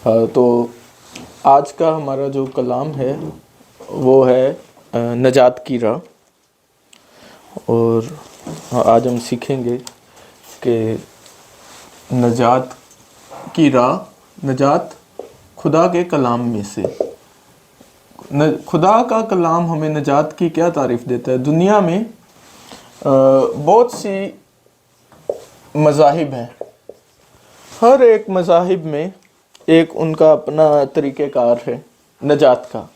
تو آج کا ہمارا جو کلام ہے وہ ہے نجات کی راہ، اور آج ہم سیکھیں گے کہ نجات کی راہ، نجات خدا کے کلام میں سے۔ خدا کا کلام ہمیں نجات کی کیا تعریف دیتا ہے؟ دنیا میں بہت سی مذاہب ہیں، ہر ایک مذاہب میں ایک ان کا اپنا طریقہ کار ہے نجات کا۔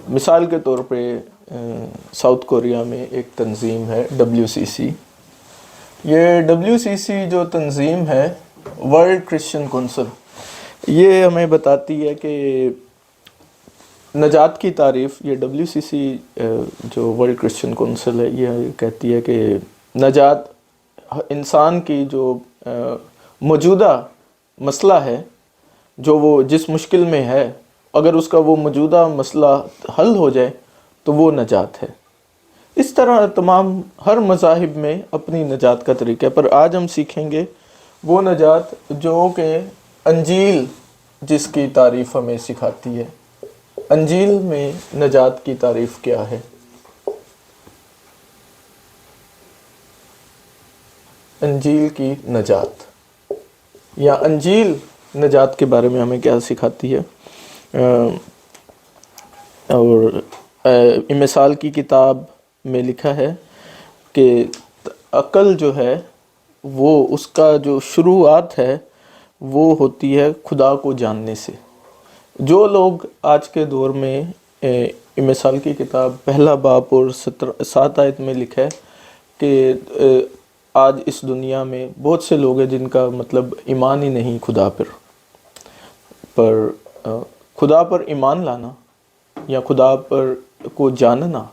مثال کے طور پہ ساؤتھ کوریا میں ایک تنظیم ہے WCC۔ یہ WCC جو تنظیم ہے، ورلڈ کرسچن کونسل، یہ ہمیں بتاتی ہے کہ نجات کی تعریف، یہ WCC جو ورلڈ کرسچن کونسل ہے، یہ کہتی ہے کہ نجات انسان کی جو موجودہ مسئلہ ہے، جو وہ جس مشکل میں ہے، اگر اس کا وہ موجودہ مسئلہ حل ہو جائے تو وہ نجات ہے۔ اس طرح تمام ہر مذاہب میں اپنی نجات کا طریقہ ہے، پر آج ہم سیکھیں گے وہ نجات جو کہ انجیل جس کی تعریف ہمیں سکھاتی ہے۔ انجیل میں نجات کی تعریف کیا ہے؟ انجیل کی نجات، یا انجیل نجات کے بارے میں ہمیں کیا سکھاتی ہے؟ اور مثال کی کتاب میں لکھا ہے کہ عقل جو ہے وہ، اس کا جو شروعات ہے وہ ہوتی ہے خدا کو جاننے سے۔ جو لوگ آج کے دور میں مثال کی کتاب پہلا باب اور 7 آیت میں لکھا ہے کہ آج اس دنیا میں بہت سے لوگ ہیں جن کا مطلب ایمان ہی نہیں خدا پر خدا پر ایمان لانا یا خدا پر کو جاننا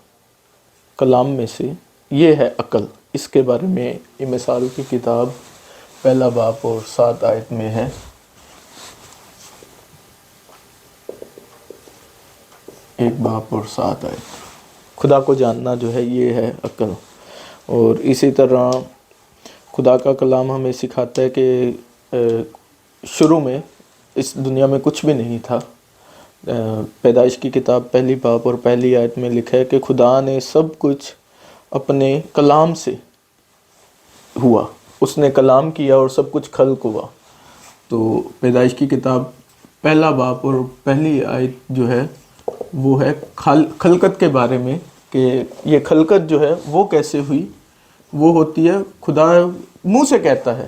کلام میں سے، یہ ہے عقل۔ اس کے بارے میں مثال کی کتاب پہلا باب اور 7 آیت میں ہے۔ ایک باب اور 7 آیت، خدا کو جاننا جو ہے یہ ہے عقل۔ اور اسی طرح خدا کا کلام ہمیں سکھاتا ہے کہ شروع میں اس دنیا میں کچھ بھی نہیں تھا۔ پیدائش کی کتاب پہلی باب اور پہلی آیت میں لکھا ہے کہ خدا نے سب کچھ اپنے کلام سے ہوا، اس نے کلام کیا اور سب کچھ خلق ہوا۔ تو پیدائش کی کتاب پہلا باب اور پہلی آیت جو ہے وہ ہے خلقت کے بارے میں، کہ یہ خلقت جو ہے وہ کیسے ہوئی۔ وہ ہوتی ہے خدا منہ سے کہتا ہے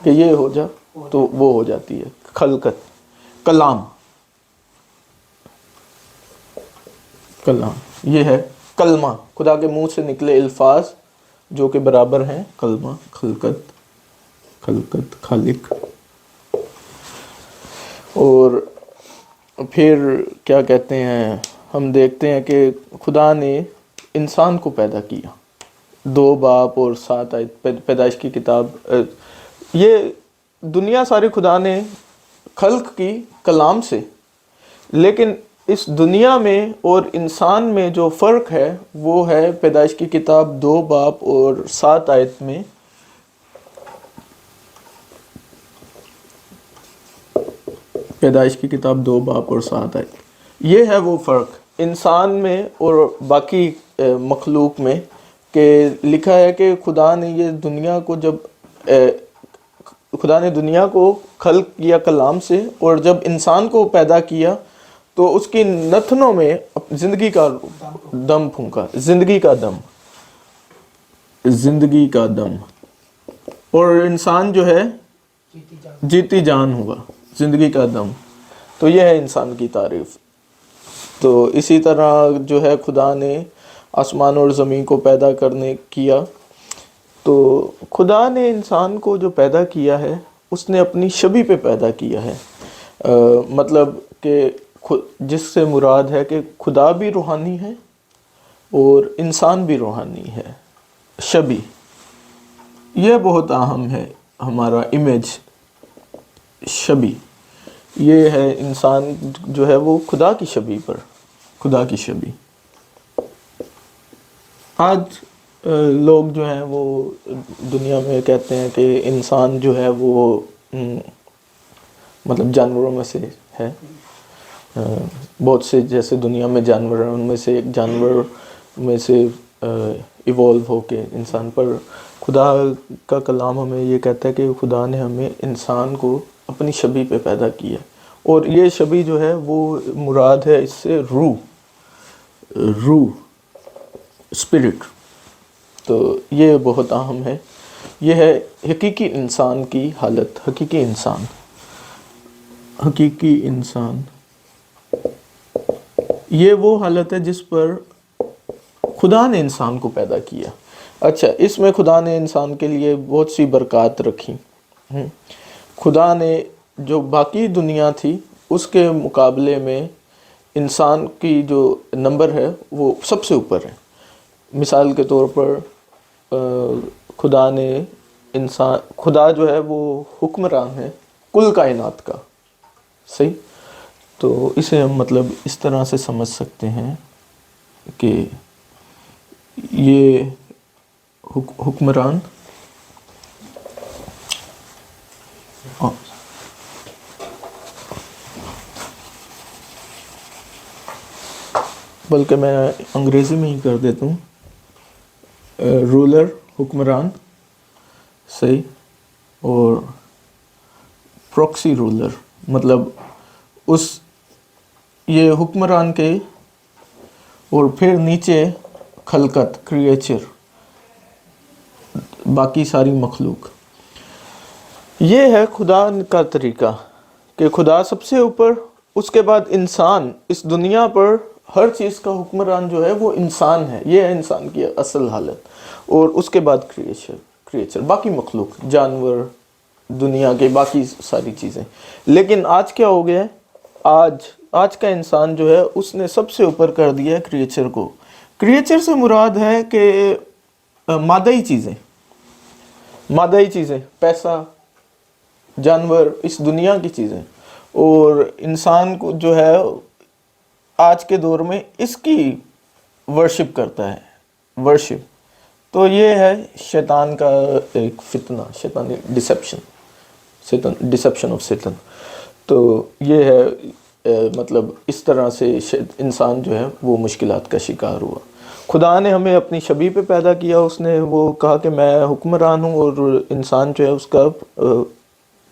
کہ یہ ہو جا تو وہ ہو جاتی ہے خلقت۔ کلام یہ ہے کلمہ، خدا کے منہ سے نکلے الفاظ جو کہ برابر ہیں کلمہ، خلقت، خالق۔ اور پھر کیا کہتے ہیں، ہم دیکھتے ہیں کہ خدا نے انسان کو پیدا کیا۔ 2 باب اور 7 آیت پیدائش کی کتاب، یہ دنیا ساری خدا نے خلق کی کلام سے، لیکن اس دنیا میں اور انسان میں جو فرق ہے وہ ہے پیدائش کی کتاب 2 باب اور 7 آیت میں۔ پیدائش کی کتاب 2 باب اور 7 آیت، یہ ہے وہ فرق انسان میں اور باقی مخلوق میں، کہ لکھا ہے کہ خدا نے یہ دنیا کو خدا نے دنیا کو خلق کیا کلام سے، اور جب انسان کو پیدا کیا تو اس کی نتنوں میں زندگی کا دم پھونکا، زندگی کا دم، اور انسان جو ہے جیتی جان ہوا، زندگی کا دم۔ تو یہ ہے انسان کی تعریف۔ تو اسی طرح جو ہے خدا نے آسمان اور زمین کو پیدا کیا، تو خدا نے انسان کو جو پیدا کیا ہے اس نے اپنی شبیہ پہ پیدا کیا ہے۔ مطلب کہ جس سے مراد ہے کہ خدا بھی روحانی ہے اور انسان بھی روحانی ہے۔ شبیہ، یہ بہت اہم ہے، ہمارا امیج، شبیہ، یہ ہے انسان جو ہے وہ خدا کی شبیہ پر، خدا کی شبیہ۔ آج لوگ جو ہیں وہ دنیا میں کہتے ہیں کہ انسان جو ہے وہ مطلب جانوروں میں سے ہے. بہت سے جیسے دنیا میں جانور ہیں، ان میں سے ایک جانور میں سے ایوالو ہو کے انسان پر. خدا کا کلام ہمیں یہ کہتا ہے کہ خدا نے ہمیں انسان کو اپنی شبیہ پہ پیدا کیا، اور یہ شبیہ جو ہے وہ مراد ہے اس سے روح اسپرٹ. تو یہ بہت اہم ہے. یہ ہے حقیقی انسان کی حالت. حقیقی انسان یہ وہ حالت ہے جس پر خدا نے انسان کو پیدا کیا. اچھا، اس میں خدا نے انسان کے لیے بہت سی برکات رکھی. خدا نے جو باقی دنیا تھی اس کے مقابلے میں انسان کی جو نمبر ہے وہ سب سے اوپر ہے. مثال کے طور پر خدا جو ہے وہ حکمران ہے کل کائنات کا. صحیح. تو اسے ہم مطلب اس طرح سے سمجھ سکتے ہیں کہ یہ حکمران بلکہ میں انگریزی میں ہی کر دیتا ہوں. رولر حکمران. صحیح. اور پروکسی رولر مطلب یہ حکمران کے، اور پھر نیچے خلقت کریچر باقی ساری مخلوق. یہ ہے خدا کا طریقہ کہ خدا سب سے اوپر، اس کے بعد انسان. اس دنیا پر ہر چیز کا حکمران جو ہے وہ انسان ہے. یہ ہے انسان کی اصل حالت. اور اس کے بعد کریچر باقی مخلوق، جانور، دنیا کے باقی ساری چیزیں. لیکن آج کیا ہو گیا ہے؟ آج کا انسان جو ہے اس نے سب سے اوپر کر دیا ہے کریچر کو. کریچر سے مراد ہے کہ مادی چیزیں، پیسہ، جانور، اس دنیا کی چیزیں. اور انسان کو جو ہے آج کے دور میں اس کی ورشپ کرتا ہے. تو یہ ہے شیطان کا ایک فتنہ، شیطانی ڈسیپشن آف سیٹن. تو یہ ہے مطلب اس طرح سے انسان جو ہے وہ مشکلات کا شکار ہوا. خدا نے ہمیں اپنی شبیہ پہ پیدا کیا. اس نے وہ کہا کہ میں حکمران ہوں، اور انسان جو ہے اس کا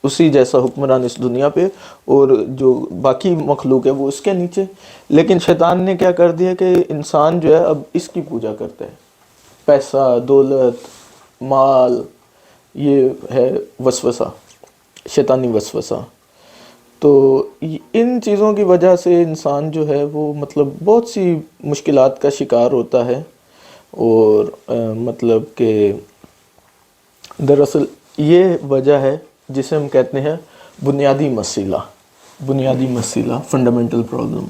اسی جیسا حکمران اس دنیا پہ، اور جو باقی مخلوق ہے وہ اس کے نیچے. لیکن شیطان نے کیا کر دیا کہ انسان جو ہے اب اس کی پوجا کرتا ہے. پیسہ، دولت، مال، یہ ہے وسوسہ، شیطانی وسوسہ. تو ان چیزوں کی وجہ سے انسان جو ہے وہ مطلب بہت سی مشکلات کا شکار ہوتا ہے. اور مطلب کہ دراصل یہ وجہ ہے جسے ہم کہتے ہیں بنیادی مسئلہ فنڈامنٹل پرابلم.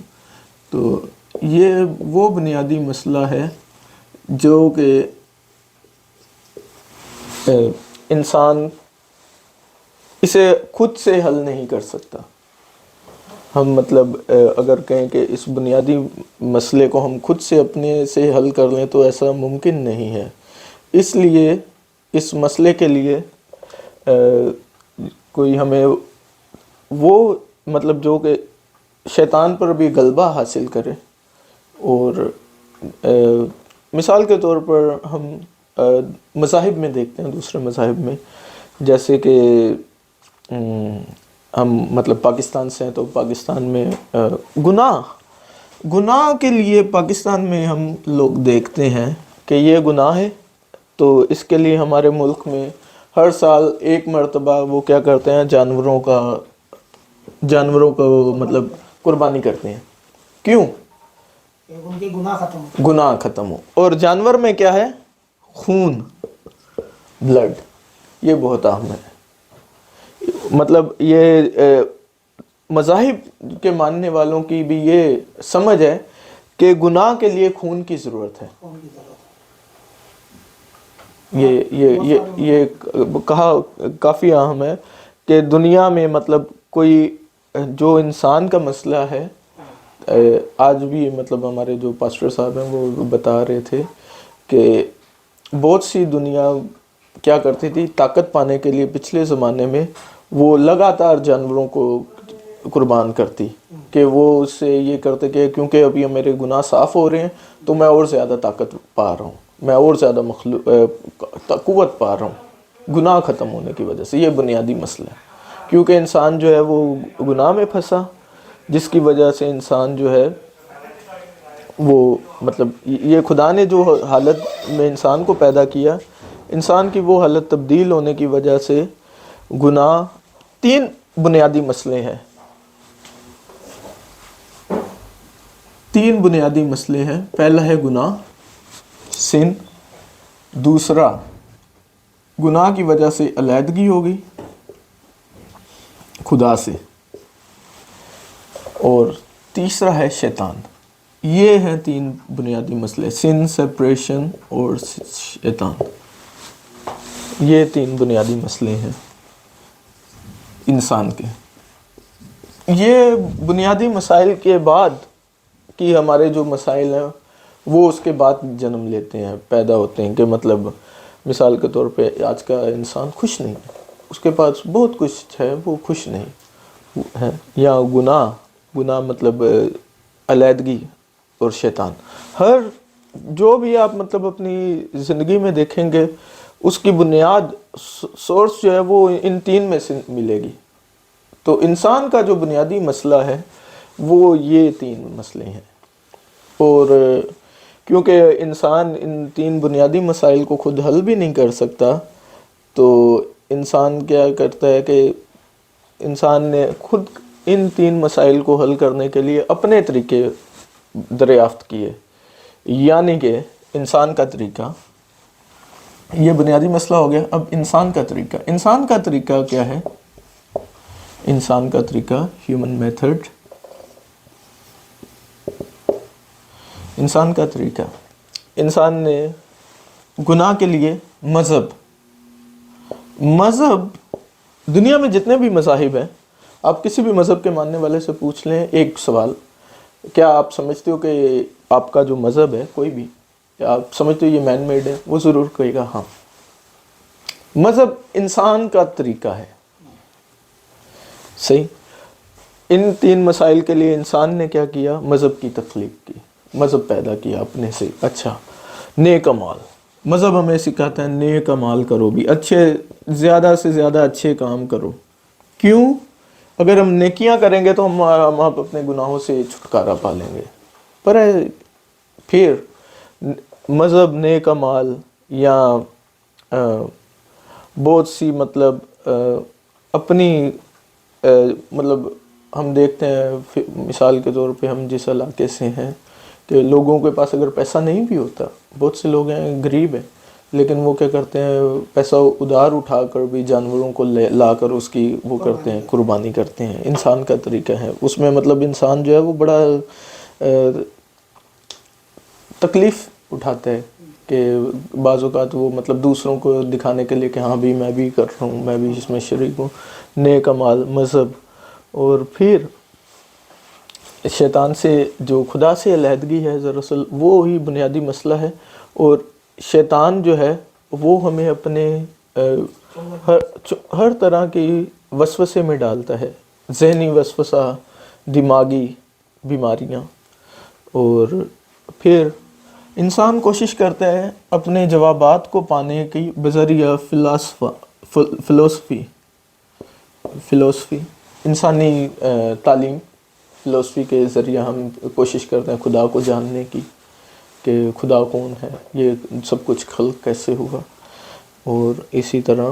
تو یہ وہ بنیادی مسئلہ ہے جو کہ انسان اسے خود سے حل نہیں کر سکتا. ہم مطلب اگر کہیں کہ اس بنیادی مسئلے کو ہم خود سے اپنے سے حل کر لیں تو ایسا ممکن نہیں ہے. اس لیے اس مسئلے کے لیے کوئی ہمیں وہ مطلب جو کہ شیطان پر بھی غلبہ حاصل کرے. اور مثال کے طور پر ہم مذاہب میں دیکھتے ہیں، دوسرے مذاہب میں، جیسے کہ ہم مطلب پاکستان سے ہیں تو پاکستان میں گناہ کے لیے پاکستان میں ہم لوگ دیکھتے ہیں کہ یہ گناہ ہے. تو اس کے لیے ہمارے ملک میں ہر سال ایک مرتبہ وہ کیا کرتے ہیں، جانوروں کا مطلب قربانی کرتے ہیں. کیوں؟ ان کے گناہ ختم ہو. اور جانور میں کیا ہے؟ خون، بلڈ. یہ بہت اہم ہے. مطلب یہ مذاہب کے ماننے والوں کی بھی یہ سمجھ ہے کہ گناہ کے لیے خون کی ضرورت ہے. یہ کہا کافی اہم ہے کہ دنیا میں مطلب کوئی جو انسان کا مسئلہ ہے، آج بھی مطلب ہمارے جو پاسٹر صاحب ہیں وہ بتا رہے تھے کہ بہت سی دنیا کیا کرتی تھی طاقت پانے کے لیے پچھلے زمانے میں وہ لگاتار جانوروں کو قربان کرتی کہ وہ اس سے یہ کرتے کہ کیونکہ ابھی میرے گناہ صاف ہو رہے ہیں تو میں اور زیادہ طاقت پا رہا ہوں، میں اور زیادہ قوت پا رہا ہوں گناہ ختم ہونے کی وجہ سے. یہ بنیادی مسئلہ ہے کیونکہ انسان جو ہے وہ گناہ میں پھنسا، جس کی وجہ سے انسان جو ہے وہ مطلب یہ خدا نے جو حالت میں انسان کو پیدا کیا، انسان کی وہ حالت تبدیل ہونے کی وجہ سے گناہ. 3 بنیادی مسئلے ہیں، 3 بنیادی مسئلے ہیں. پہلا ہے گناہ، سن. دوسرا گناہ کی وجہ سے علیحدگی ہوگی خدا سے. اور تیسرا ہے شیطان. یہ ہیں 3 بنیادی مسئلے، سن، سیپریشن اور شیطان. یہ 3 بنیادی مسئلے ہیں انسان کے. یہ بنیادی مسائل کے بعد کہ ہمارے جو مسائل ہیں وہ اس کے بعد جنم لیتے ہیں، پیدا ہوتے ہیں. کہ مطلب مثال کے طور پہ آج کا انسان خوش نہیں ہے، اس کے پاس بہت کچھ ہے وہ خوش نہیں ہے. یا گناہ مطلب علیحدگی اور شیطان. ہر جو بھی آپ مطلب اپنی زندگی میں دیکھیں گے اس کی بنیاد سورس جو ہے وہ ان 3 میں سے ملے گی. تو انسان کا جو بنیادی مسئلہ ہے وہ یہ 3 مسئلے ہیں. اور کیونکہ انسان ان 3 بنیادی مسائل کو خود حل بھی نہیں کر سکتا، تو انسان کیا کرتا ہے کہ انسان نے خود ان 3 مسائل کو حل کرنے کے لیے اپنے طریقے دریافت کیے. یعنی کہ انسان کا طریقہ، یہ بنیادی مسئلہ ہو گیا. اب انسان کا طریقہ کیا ہے؟ انسان کا طریقہ، ہیومن میتھڈ. انسان کا طریقہ، انسان نے گناہ کے لیے مذہب دنیا میں جتنے بھی مذاہب ہیں، آپ کسی بھی مذہب کے ماننے والے سے پوچھ لیں ایک سوال، کیا آپ سمجھتے ہو کہ آپ کا جو مذہب ہے کوئی بھی، کیا آپ سمجھتے ہو یہ مین میڈ ہے؟ وہ ضرور کہے گا ہاں. مذہب انسان کا طریقہ ہے. صحیح. ان 3 مسائل کے لیے انسان نے کیا کیا؟ مذہب کی تخلیق کی، مذہب پیدا کیا اپنے سے. اچھا، نیک اعمال. مذہب ہمیں سکھاتا ہے نیک اعمال کرو بھی، زیادہ سے زیادہ اچھے کام کرو. کیوں؟ اگر ہم نیکیاں کریں گے تو ہم اپنے گناہوں سے چھٹکارا پا لیں گے. پر پھر مذہب، نیک اعمال یا بہت سی مطلب اپنی مطلب ہم دیکھتے ہیں مثال کے طور پہ ہم جس علاقے سے ہیں کہ لوگوں کے پاس اگر پیسہ نہیں بھی ہوتا، بہت سے لوگ ہیں غریب ہیں، لیکن وہ کیا کرتے ہیں، پیسہ ادھار اٹھا کر بھی جانوروں کو لا کر اس کی وہ کرتے ہیں، قربانی کرتے ہیں. انسان کا طریقہ ہے. اس میں مطلب انسان جو ہے وہ بڑا تکلیف اٹھاتا ہے کہ بعض اوقات وہ مطلب دوسروں کو دکھانے کے لیے کہ ہاں بھی میں بھی کر رہا ہوں، میں بھی اس میں شریک ہوں. نیک اعمال، مذہب. اور پھر شیطان سے، جو خدا سے علیحدگی ہے دراصل وہ ہی بنیادی مسئلہ ہے. اور شیطان جو ہے وہ ہمیں اپنے ہر طرح کی وسوسے میں ڈالتا ہے، ذہنی وسوسہ، دماغی بیماریاں. اور پھر انسان کوشش کرتا ہے اپنے جوابات کو پانے کی بذریعہ فلسفی انسانی تعلیم. فلسفی کے ذریعہ ہم کوشش کرتے ہیں خدا کو جاننے کی کہ خدا کون ہے، یہ سب کچھ خلق کیسے ہوا. اور اسی طرح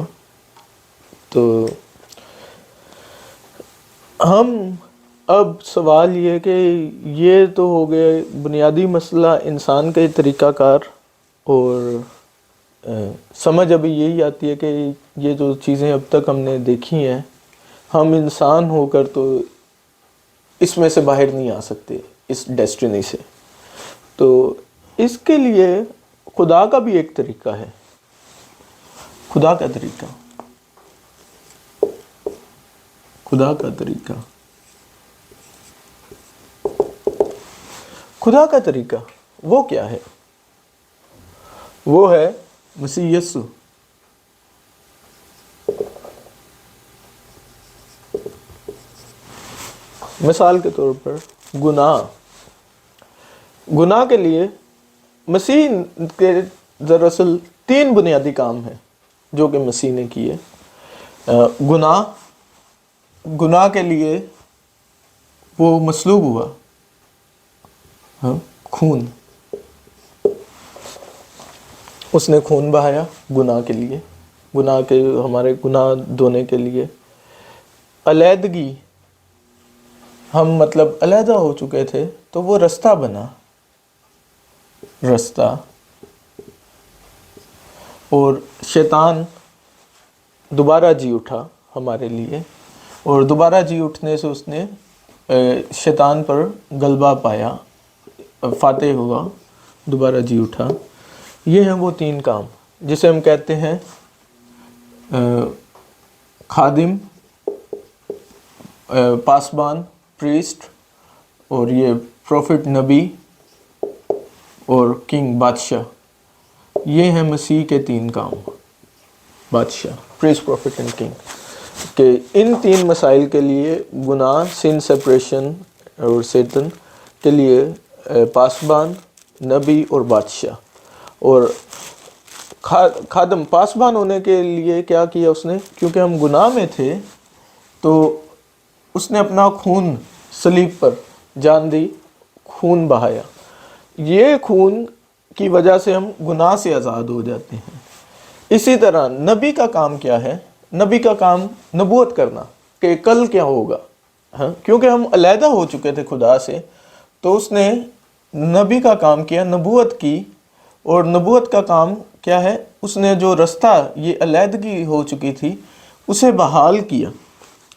تو ہم اب سوال یہ کہ یہ تو ہو گئے بنیادی مسئلہ انسان کا طریقہ کار. اور سمجھ ابھی یہی آتی ہے کہ یہ جو چیزیں اب تک ہم نے دیکھی ہیں، ہم انسان ہو کر تو اس میں سے باہر نہیں آ سکتے، اس ڈیسٹینی سے. تو اس کے لیے خدا کا بھی ایک طریقہ ہے. خدا کا طریقہ وہ کیا ہے؟ وہ ہے مسیح یسوع. مثال کے طور پر گناہ کے لیے مسیح کے دراصل 3 بنیادی کام ہیں جو کہ مسیح نے کیے. گناہ کے لیے وہ مصلوب ہوا, خون, اس نے خون بہایا گناہ کے لیے, ہمارے گناہ دھونے کے لیے. علیحدگی, ہم مطلب علیحدہ ہو چکے تھے تو وہ رستہ بنا, اور شیطان دوبارہ جی اٹھا ہمارے لیے, اور دوبارہ جی اٹھنے سے اس نے شیطان پر غلبہ پایا, فاتح ہوا, دوبارہ جی اٹھا. یہ ہیں وہ 3 کام جسے ہم کہتے ہیں خادم, پاسبان, پریسٹ, اور یہ پروفٹ, نبی, اور کنگ, بادشاہ. یہ ہیں مسیح کے 3 کام, بادشاہ, پریسٹ, پروفٹ اینڈ کنگ. کہ ان 3 مسائل کے لیے گناہ, سن سیپریشن اور شیطان کے لیے پاسبان, نبی اور بادشاہ. اور خادم, پاسبان ہونے کے لیے کیا کیا اس نے؟ کیونکہ ہم گناہ میں تھے تو اس نے اپنا خون صلیب پر جان دی, خون بہایا. یہ خون کی وجہ سے ہم گناہ سے آزاد ہو جاتے ہیں. اسی طرح نبی کا کام کیا ہے؟ نبی کا کام نبوت کرنا کہ کل کیا ہوگا. کیونکہ ہم علیحدہ ہو چکے تھے خدا سے, تو اس نے نبی کا کام کیا, نبوت کی. اور نبوت کا کام کیا ہے؟ اس نے جو رستہ, یہ علیحدگی ہو چکی تھی, اسے بحال کیا.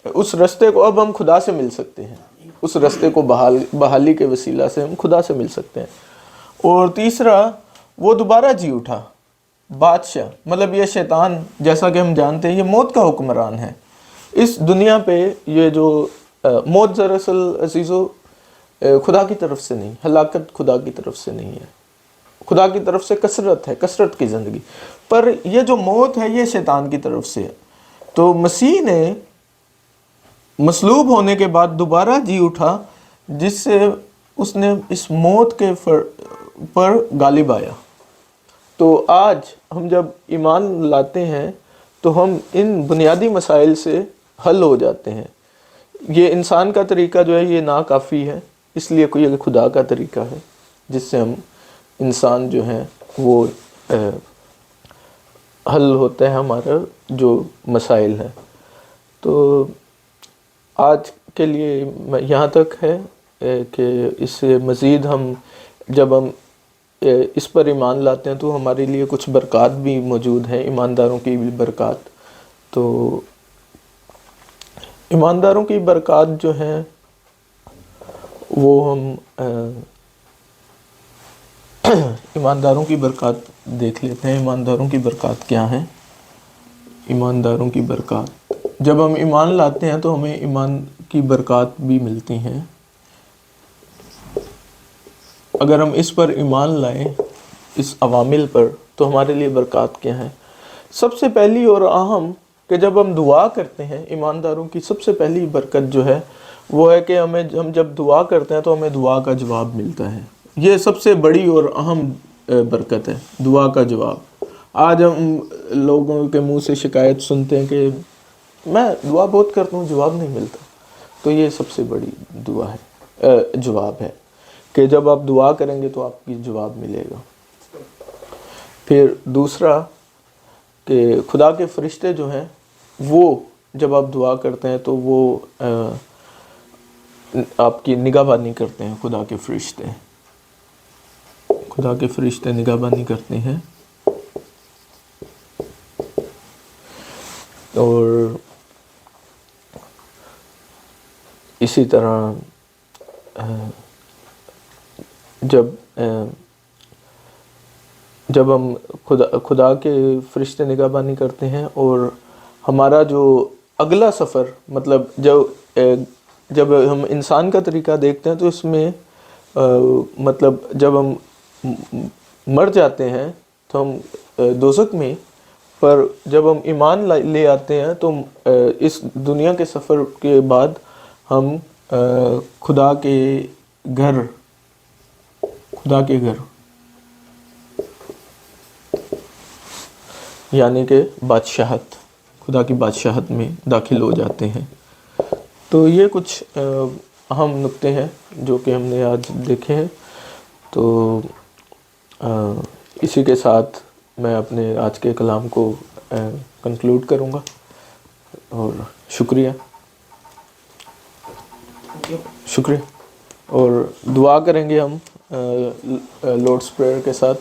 اس رستے کو اب ہم خدا سے مل سکتے ہیں, اس رستے کو بحالی کے وسیلہ سے ہم خدا سے مل سکتے ہیں. اور تیسرا, وہ دوبارہ جی اٹھا, بادشاہ. مطلب یہ شیطان, جیسا کہ ہم جانتے ہیں, یہ موت کا حکمران ہے اس دنیا پہ. یہ جو موت دراصل عزیزو خدا کی طرف سے نہیں, ہلاکت خدا کی طرف سے نہیں ہے. خدا کی طرف سے کثرت ہے, کثرت کی زندگی. پر یہ جو موت ہے یہ شیطان کی طرف سے ہے. تو مسیح نے مصلوب ہونے کے بعد دوبارہ جی اٹھا, جس سے اس نے اس موت کے پر غالب آیا. تو آج ہم جب ایمان لاتے ہیں تو ہم ان بنیادی مسائل سے حل ہو جاتے ہیں. یہ انسان کا طریقہ جو ہے یہ ناکافی ہے, اس لیے کوئی خدا کا طریقہ ہے جس سے ہم انسان جو ہیں وہ حل ہوتا ہے ہمارا جو مسائل ہیں. تو آج کے لیے یہاں تک ہے کہ اس سے مزید ہم جب ہم اس پر ایمان لاتے ہیں تو ہمارے لیے کچھ برکات بھی موجود ہیں, ایمانداروں کی بھی برکات. تو ایمانداروں کی برکات جو ہیں وہ ہم ایمانداروں کی برکات دیکھ لیتے ہیں. ایمانداروں کی برکات کیا ہیں؟ ایمانداروں کی برکات, جب ہم ایمان لاتے ہیں تو ہمیں ایمان کی برکات بھی ملتی ہیں. اگر ہم اس پر ایمان لائیں, اس عوامل پر, تو ہمارے لیے برکات کیا ہیں؟ سب سے پہلی اور اہم کہ جب ہم دعا کرتے ہیں, ایمانداروں کی سب سے پہلی برکت جو ہے وہ ہے کہ ہم جب دعا کرتے ہیں تو ہمیں دعا کا جواب ملتا ہے. یہ سب سے بڑی اور اہم برکت ہے, دعا کا جواب. آج ہم لوگوں کے منہ سے شکایت سنتے ہیں کہ میں دعا بہت کرتا ہوں, جواب نہیں ملتا. تو یہ سب سے بڑی دعا ہے, جواب ہے کہ جب آپ دعا کریں گے تو آپ کی جواب ملے گا. پھر دوسرا کہ خدا کے فرشتے جو ہیں وہ جب آپ دعا کرتے ہیں تو وہ آپ کی نگہبانی کرتے ہیں. خدا کے فرشتے نگہبانی کرتے ہیں. اور اسی طرح جب ہم خدا کے فرشتے نگہبانی کرتے ہیں اور ہمارا جو اگلا سفر, مطلب جب ہم انسان کا طریقہ دیکھتے ہیں تو اس میں مطلب جب ہم مر جاتے ہیں تو ہم دوزخ میں, پر جب ہم ایمان لے آتے ہیں تو اس دنیا کے سفر کے بعد ہم خدا کے گھر یعنی کہ بادشاہت، خدا کی بادشاہت میں داخل ہو جاتے ہیں۔ تو یہ کچھ اہم نکتے ہیں جو کہ ہم نے آج دیکھے ہیں۔ تو اسی کے ساتھ میں اپنے آج کے کلام کو کنکلوڈ کروں گا، اور شکریہ اور دعا کریں گے ہم لارڈس پریئر کے ساتھ۔